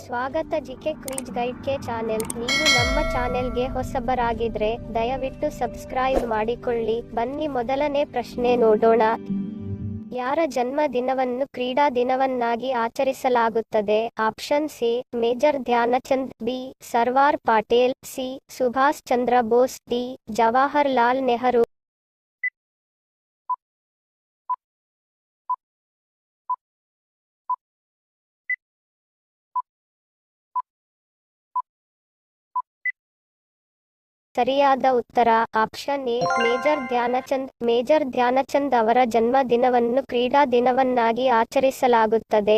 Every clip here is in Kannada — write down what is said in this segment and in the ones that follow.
ಸ್ವಾಗತ ಜಿಕೆ ಕ್ವಿಜ್ ಗೈಡ್ಗೆ ಚಾನೆಲ್. ನೀವು ನಮ್ಮ ಚಾನೆಲ್ಗೆ ಹೊಸಬರಾಗಿದ್ರೆ ದಯವಿಟ್ಟು ಸಬ್ಸ್ಕ್ರೈಬ್ ಮಾಡಿಕೊಳ್ಳಿ. ಬನ್ನಿ ಮೊದಲನೇ ಪ್ರಶ್ನೆ ನೋಡೋಣ. ಯಾರ ಜನ್ಮ ದಿನವನ್ನು ಕ್ರೀಡಾ ದಿನವನ್ನಾಗಿ ಆಚರಿಸಲಾಗುತ್ತದೆ? Option C major Dhyan Chand, B Sardar Patel, C Subhash Chandra Bose, D Jawaharlal Nehru. ಸರಿಯಾದ ಉತ್ತರ option A major Dhyan Chand. Major Dhyan Chand ಅವರ ಜನ್ಮ ದಿನವನ್ನು ಕ್ರೀಡಾ ದಿನವನ್ನಾಗಿ ಆಚರಿಸಲಾಗುತ್ತದೆ.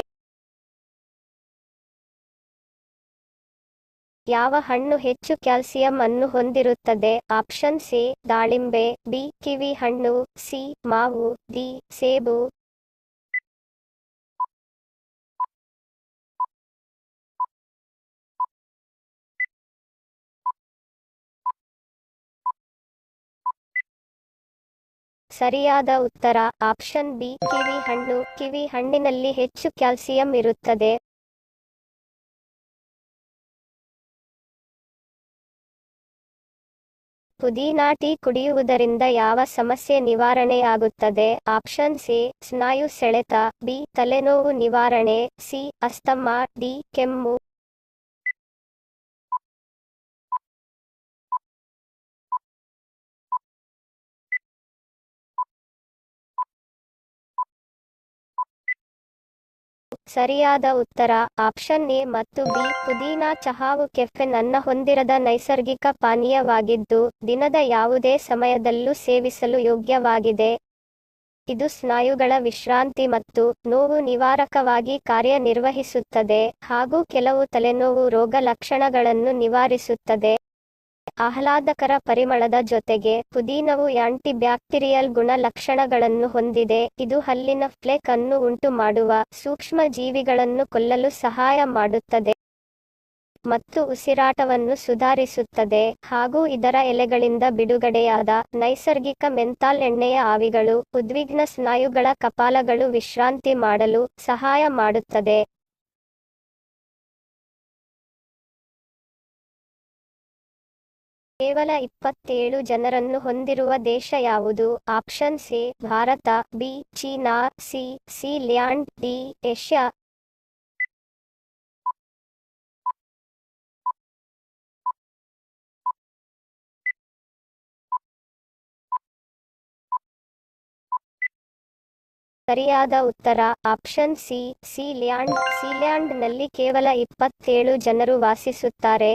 ಯಾವ ಹಣ್ಣು ಹೆಚ್ಚು ಕ್ಯಾಲ್ಸಿಯಂ ಅನ್ನು ಹೊಂದಿರುತ್ತದೆ? ಆಪ್ಷನ್ ಸಿ ದಾಳಿಂಬೆ, ಬಿ ಕಿವಿ ಹಣ್ಣು, ಸಿ ಮಾವು, ಡಿ ಸೇಬು. ಸರಿಯಾದ ಉತ್ತರ ಆಪ್ಷನ್ ಬಿ ಕಿವಿ ಹಣ್ಣು. ಕಿವಿ ಹಣ್ಣಿನಲ್ಲಿ ಹೆಚ್ಚು ಕ್ಯಾಲ್ಸಿಯಂ ಇರುತ್ತದೆ. ಪುದೀನಾ ಟೀ ಕುಡಿಯುವುದರಿಂದ ಯಾವ ಸಮಸ್ಯೆ ನಿವಾರಣೆಯಾಗುತ್ತದೆ? ಆಪ್ಷನ್ ಸಿ ಸ್ನಾಯು ಸೆಳೆತ, ಬಿ ತಲೆನೋವು ನಿವಾರಣೆ, ಸಿ ಅಸ್ತಮಾ, ಡಿ ಕೆಮ್ಮು. ಸರಿಯಾದ ಉತ್ತರ ಆಪ್ಷನ್ ಎ ಮತ್ತು ಬಿ. ಪುದೀನಾ ಚಹಾವು ಕೆಫೆನ್ ಅನ್ನು ಹೊಂದಿರದ ನೈಸರ್ಗಿಕ ಪಾನೀಯವಾಗಿದ್ದು, ದಿನದ ಯಾವುದೇ ಸಮಯದಲ್ಲೂ ಸೇವಿಸಲು ಯೋಗ್ಯವಾಗಿದೆ. ಇದು ಸ್ನಾಯುಗಳ ವಿಶ್ರಾಂತಿ ಮತ್ತು ನೋವು ನಿವಾರಕವಾಗಿ ಕಾರ್ಯನಿರ್ವಹಿಸುತ್ತದೆ ಹಾಗೂ ಕೆಲವು ತಲೆನೋವು ರೋಗ ಲಕ್ಷಣಗಳನ್ನು ನಿವಾರಿಸುತ್ತದೆ. ಆಹ್ಲಾದಕರ ಪರಿಮಳದ ಜೊತೆಗೆ ಪುದೀನವು ಆಂಟಿ ಬ್ಯಾಕ್ಟೀರಿಯಲ್ ಗುಣಲಕ್ಷಣಗಳನ್ನು ಹೊಂದಿದೆ. ಇದು ಹಲ್ಲಿನ ಪ್ಲೇಕ್ ಅನ್ನು ಉಂಟುಮಾಡುವ ಸೂಕ್ಷ್ಮ ಜೀವಿಗಳನ್ನು ಕೊಲ್ಲಲು ಸಹಾಯ ಮಾಡುತ್ತದೆ ಮತ್ತು ಉಸಿರಾಟವನ್ನು ಸುಧಾರಿಸುತ್ತದೆ. ಹಾಗೂ ಇದರ ಎಲೆಗಳಿಂದ ಬಿಡುಗಡೆಯಾದ ನೈಸರ್ಗಿಕ ಮೆಂಥಾಲ್ ಎಣ್ಣೆಯ ಆವಿಗಳು ಉದ್ವಿಗ್ನ ಸ್ನಾಯುಗಳ ಕಪಾಲಗಳು ವಿಶ್ರಾಂತಿ ಮಾಡಲು ಸಹಾಯ ಮಾಡುತ್ತದೆ. ಕೇವಲ 27 ಜನರನ್ನು ಹೊಂದಿರುವ ದೇಶ ಯಾವುದು? Option C Bharat, B China, C land, D Asia. ಸರಿಯಾದ ಉತ್ತರ ಆಪ್ಷನ್ ಸಿ ಲ್ಯಾಂಡ್. ಸೀಲ್ಯಾಂಡ್ನಲ್ಲಿ ಕೇವಲ 27 ಜನರು ವಾಸಿಸುತ್ತಾರೆ.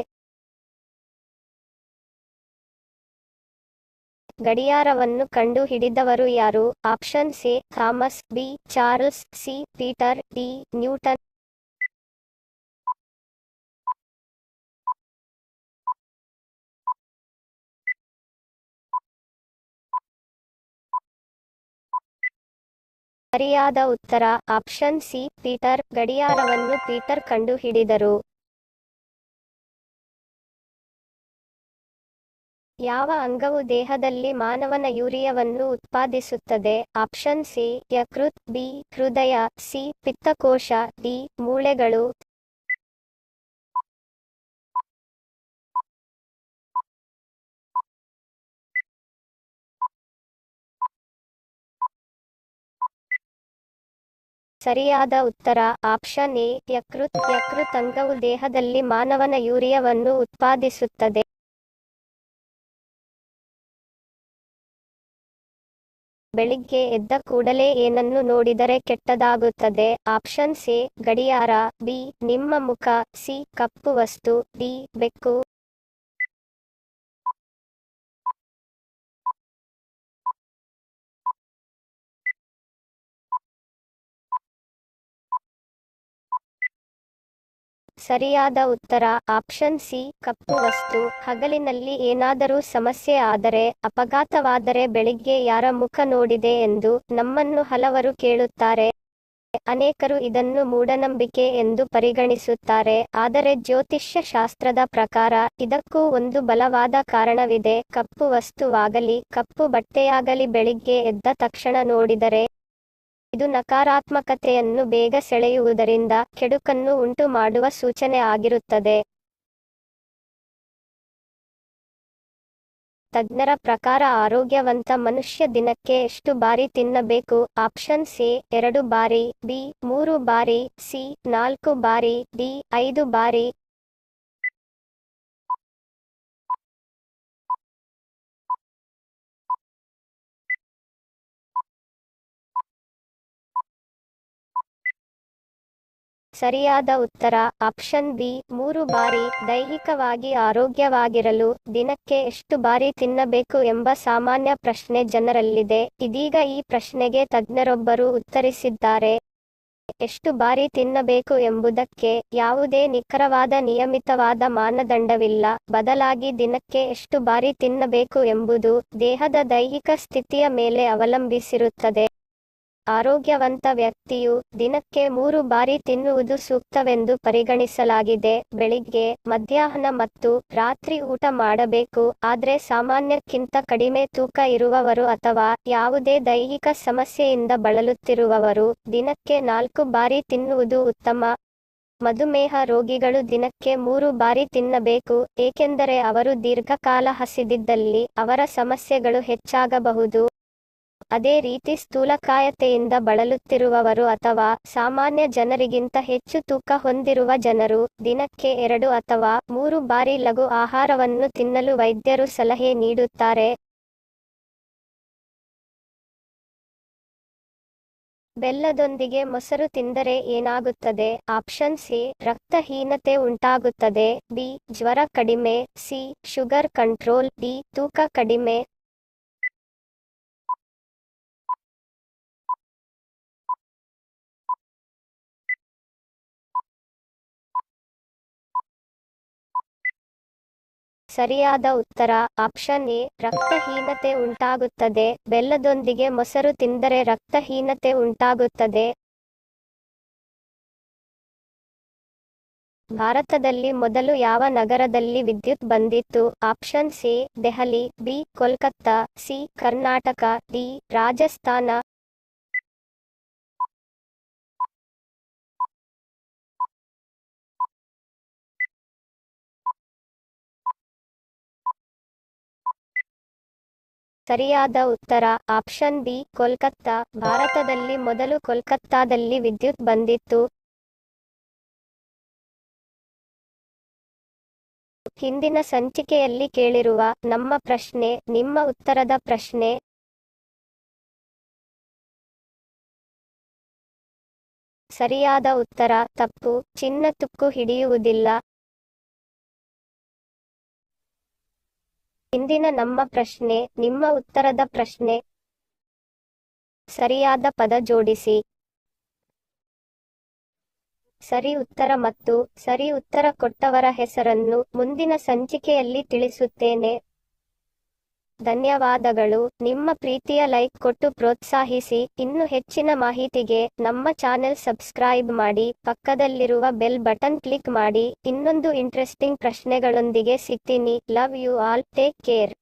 ಗಡಿಯಾರವನ್ನು ಕಂಡುಹಿಡಿದವರು ಯಾರು? Option C Thomas, B Charles, C Peter, D Newton. ಸರಿಯಾದ ಉತ್ತರ ಆಪ್ಷನ್ ಸಿ ಪೀಟರ್. ಗಡಿಯಾರವನ್ನು ಪೀಟರ್ ಕಂಡುಹಿಡಿದರು. ಯಾವ ಅಂಗವು ದೇಹದಲ್ಲಿ ಮಾನವನ ಯೂರಿಯಾವನ್ನು ಉತ್ಪಾದಿಸುತ್ತದೆ? ಆಪ್ಷನ್ ಸಿ ಯಕೃತ್, ಬಿ ಹೃದಯ, ಸಿ ಪಿತ್ತಕೋಶ, ಡಿ ಮೂಳೆಗಳು. ಸರಿಯಾದ ಉತ್ತರ ಆಪ್ಷನ್ ಎ ಯಕೃತ್. ಯಕೃತ್ ಅಂಗವು ದೇಹದಲ್ಲಿ ಮಾನವನ ಯೂರಿಯಾವನ್ನು ಉತ್ಪಾದಿಸುತ್ತದೆ. ಬೆಳಿಗ್ಗೆ ಎದ್ದ ಕೂಡಲೇ ಏನನ್ನು ನೋಡಿದರೆ ಕೆಟ್ಟದಾಗುತ್ತದೆ? ಆಪ್ಷನ್ ಸಿ ಗಡಿಯಾರ, ಬಿ ನಿಮ್ಮ ಮುಖ, ಸಿ ಕಪ್ಪು ವಸ್ತು, ಡಿ ಬೆಕ್ಕು. ಸರಿಯಾದ ಉತ್ತರ ಆಪ್ಷನ್ ಸಿ ಕಪ್ಪು ವಸ್ತು. ಹಗಲಿನಲ್ಲಿ ಏನಾದರೂ ಸಮಸ್ಯೆ ಆದರೆ, ಅಪಘಾತವಾದರೆ ಬೆಳಿಗ್ಗೆ ಯಾರ ಮುಖ ನೋಡಿದೆ ಎಂದು ನಮ್ಮನ್ನು ಹಲವರು ಕೇಳುತ್ತಾರೆ. ಅನೇಕರು ಇದನ್ನು ಮೂಢನಂಬಿಕೆ ಎಂದು ಪರಿಗಣಿಸುತ್ತಾರೆ. ಆದರೆ ಜ್ಯೋತಿಷ್ಯ ಶಾಸ್ತ್ರದ ಪ್ರಕಾರ ಇದಕ್ಕೂ ಒಂದು ಬಲವಾದ ಕಾರಣವಿದೆ. ಕಪ್ಪು ವಸ್ತುವಾಗಲಿ ಕಪ್ಪು ಬಟ್ಟೆಯಾಗಲಿ ಬೆಳಿಗ್ಗೆ ಎದ್ದ ತಕ್ಷಣ ನೋಡಿದರೆ ಇದು ನಕಾರಾತ್ಮಕತೆಯನ್ನು ಬೇಗ ಸೆಳೆಯುವುದರಿಂದ ಕೆಡುಕನ್ನು ಉಂಟು ಮಾಡುವ ಸೂಚನೆ ಆಗಿರುತ್ತದೆ. ತಜ್ಞರ ಪ್ರಕಾರ ಆರೋಗ್ಯವಂತ ಮನುಷ್ಯ ದಿನಕ್ಕೆ ಎಷ್ಟು ಬಾರಿ ತಿನ್ನಬೇಕು? ಆಪ್ಷನ್ಸ್ ಎ 2 ಬಾರಿ, ಬಿ 3 ಬಾರಿ, ಸಿ 4 ಬಾರಿ, ಡಿ 5 ಬಾರಿ. ಸರಿಯಾದ ಉತ್ತರ ಆಪ್ಷನ್ ಬಿ 3 ಬಾರಿ. ದೈಹಿಕವಾಗಿ ಆರೋಗ್ಯವಾಗಿರಲು ದಿನಕ್ಕೆ ಎಷ್ಟು ಬಾರಿ ತಿನ್ನಬೇಕು ಎಂಬ ಸಾಮಾನ್ಯ ಪ್ರಶ್ನೆ ಜನರಲ್ಲಿದೆ. ಇದೀಗ ಈ ಪ್ರಶ್ನೆಗೆ ತಜ್ಞರೊಬ್ಬರು ಉತ್ತರಿಸಿದ್ದಾರೆ. ಎಷ್ಟು ಬಾರಿ ತಿನ್ನಬೇಕು ಎಂಬುದಕ್ಕೆ ಯಾವುದೇ ನಿಖರವಾದ ನಿಯಮಿತವಾದ ಮಾನದಂಡವಿಲ್ಲ. ಬದಲಾಗಿ ದಿನಕ್ಕೆ ಎಷ್ಟು ಬಾರಿ ತಿನ್ನಬೇಕು ಎಂಬುದು ದೇಹದ ದೈಹಿಕ ಸ್ಥಿತಿಯ ಮೇಲೆ ಅವಲಂಬಿಸಿರುತ್ತದೆ. ಆರೋಗ್ಯವಂತ ವ್ಯಕ್ತಿಯು ದಿನಕ್ಕೆ 3 ಬಾರಿ ತಿನ್ನುವುದು ಸೂಕ್ತವೆಂದು ಪರಿಗಣಿಸಲಾಗಿದೆ. ಬೆಳಿಗ್ಗೆ, ಮಧ್ಯಾಹ್ನ ಮತ್ತು ರಾತ್ರಿ ಊಟ ಮಾಡಬೇಕು. ಆದ್ರೆ ಸಾಮಾನ್ಯಕ್ಕಿಂತ ಕಡಿಮೆ ತೂಕ ಇರುವವರು ಅಥವಾ ಯಾವುದೇ ದೈಹಿಕ ಸಮಸ್ಯೆಯಿಂದ ಬಳಲುತ್ತಿರುವವರು ದಿನಕ್ಕೆ 4 ಬಾರಿ ತಿನ್ನುವುದು ಉತ್ತಮ. ಮಧುಮೇಹ ರೋಗಿಗಳು ದಿನಕ್ಕೆ 3 ಬಾರಿ ತಿನ್ನಬೇಕು, ಏಕೆಂದರೆ ಅವರು ದೀರ್ಘಕಾಲ ಹಸಿದಿದ್ದಲ್ಲಿ ಅವರ ಸಮಸ್ಯೆಗಳು ಹೆಚ್ಚಾಗಬಹುದು. ಅದೇ ರೀತಿ ಸ್ಥೂಲಕಾಯತೆಯಿಂದ ಬಳಲುತ್ತಿರುವವರು ಅಥವಾ ಸಾಮಾನ್ಯ ಜನರಿಗಿಂತ ಹೆಚ್ಚು ತೂಕ ಹೊಂದಿರುವ ಜನರು ದಿನಕ್ಕೆ 2 ಅಥವಾ 3 ಬಾರಿ ಲಘು ಆಹಾರವನ್ನು ತಿನ್ನಲು ವೈದ್ಯರು ಸಲಹೆ ನೀಡುತ್ತಾರೆ. ಬೆಲ್ಲದೊಂದಿಗೆ ಮೊಸರು ತಿಂದರೆ ಏನಾಗುತ್ತದೆ? ಆಪ್ಷನ್ಸ್ ಎ ರಕ್ತಹೀನತೆ ಉಂಟಾಗುತ್ತದೆ, ಬಿ ಜ್ವರ ಕಡಿಮೆ, ಸಿ ಶುಗರ್ ಕಂಟ್ರೋಲ್, ಡಿ ತೂಕ ಕಡಿಮೆ. ಸರಿಯಾದ ಉತ್ತರ ಆಪ್ಷನ್ ಎ ರಕ್ತಹೀನತೆ ಉಂಟಾಗುತ್ತದೆ. ಬೆಲ್ಲದೊಂದಿಗೆ ಮೊಸರು ತಿಂದರೆ ರಕ್ತಹೀನತೆ ಉಂಟಾಗುತ್ತದೆ. ಭಾರತದಲ್ಲಿ ಮೊದಲು ಯಾವ ನಗರದಲ್ಲಿ ವಿದ್ಯುತ್ ಬಂದಿತ್ತು? Options A Delhi, B Kolkata, C Karnataka, D Rajasthan. ಸರಿಯಾದ ಉತ್ತರ ಆಪ್ಷನ್ ಬಿ ಕೋಲ್ಕತ್ತಾ. ಭಾರತದಲ್ಲಿ ಮೊದಲು ಕೋಲ್ಕತ್ತಾದಲ್ಲಿ ವಿದ್ಯುತ್ ಬಂದಿತ್ತು. ಹಿಂದಿನ ಸಂಚಿಕೆಯಲ್ಲಿ ಕೇಳಿರುವ ನಮ್ಮ ಪ್ರಶ್ನೆ ನಿಮ್ಮ ಉತ್ತರದ ಪ್ರಶ್ನೆ. ಸರಿಯಾದ ಉತ್ತರ ತಪ್ಪು. ಚಿನ್ನ ತುಕ್ಕು ಹಿಡಿಯುವುದಿಲ್ಲ. ಇಂದಿನ ನಮ್ಮ ಪ್ರಶ್ನೆ ನಿಮ್ಮ ಉತ್ತರದ ಪ್ರಶ್ನೆ. ಸರಿಯಾದ ಪದ ಜೋಡಿಸಿ. ಸರಿ ಉತ್ತರ ಮತ್ತು ಸರಿ ಉತ್ತರ ಕೊಟ್ಟವರ ಹೆಸರನ್ನು ಮುಂದಿನ ಸಂಚಿಕೆಯಲ್ಲಿ ತಿಳಿಸುತ್ತೇನೆ. ಧನ್ಯವಾದಗಳು. ನಿಮ್ಮ ಪ್ರೀತಿಯ ಲೈಕ್ ಕೊಟ್ಟು ಪ್ರೋತ್ಸಾಹಿಸಿ. ಇನ್ನು ಹೆಚ್ಚಿನ ಮಾಹಿತಿಗೆ ನಮ್ಮ ಚಾನೆಲ್ ಸಬ್ಸ್ಕ್ರೈಬ್ ಮಾಡಿ, ಪಕ್ಕದಲ್ಲಿರುವ ಬೆಲ್ ಬಟನ್ ಕ್ಲಿಕ್ ಮಾಡಿ. ಇನ್ನೊಂದು ಇಂಟ್ರೆಸ್ಟಿಂಗ್ ಪ್ರಶ್ನೆಗಳೊಂದಿಗೆ ಸಿಗ್ತೀನಿ. Love you all. Take care.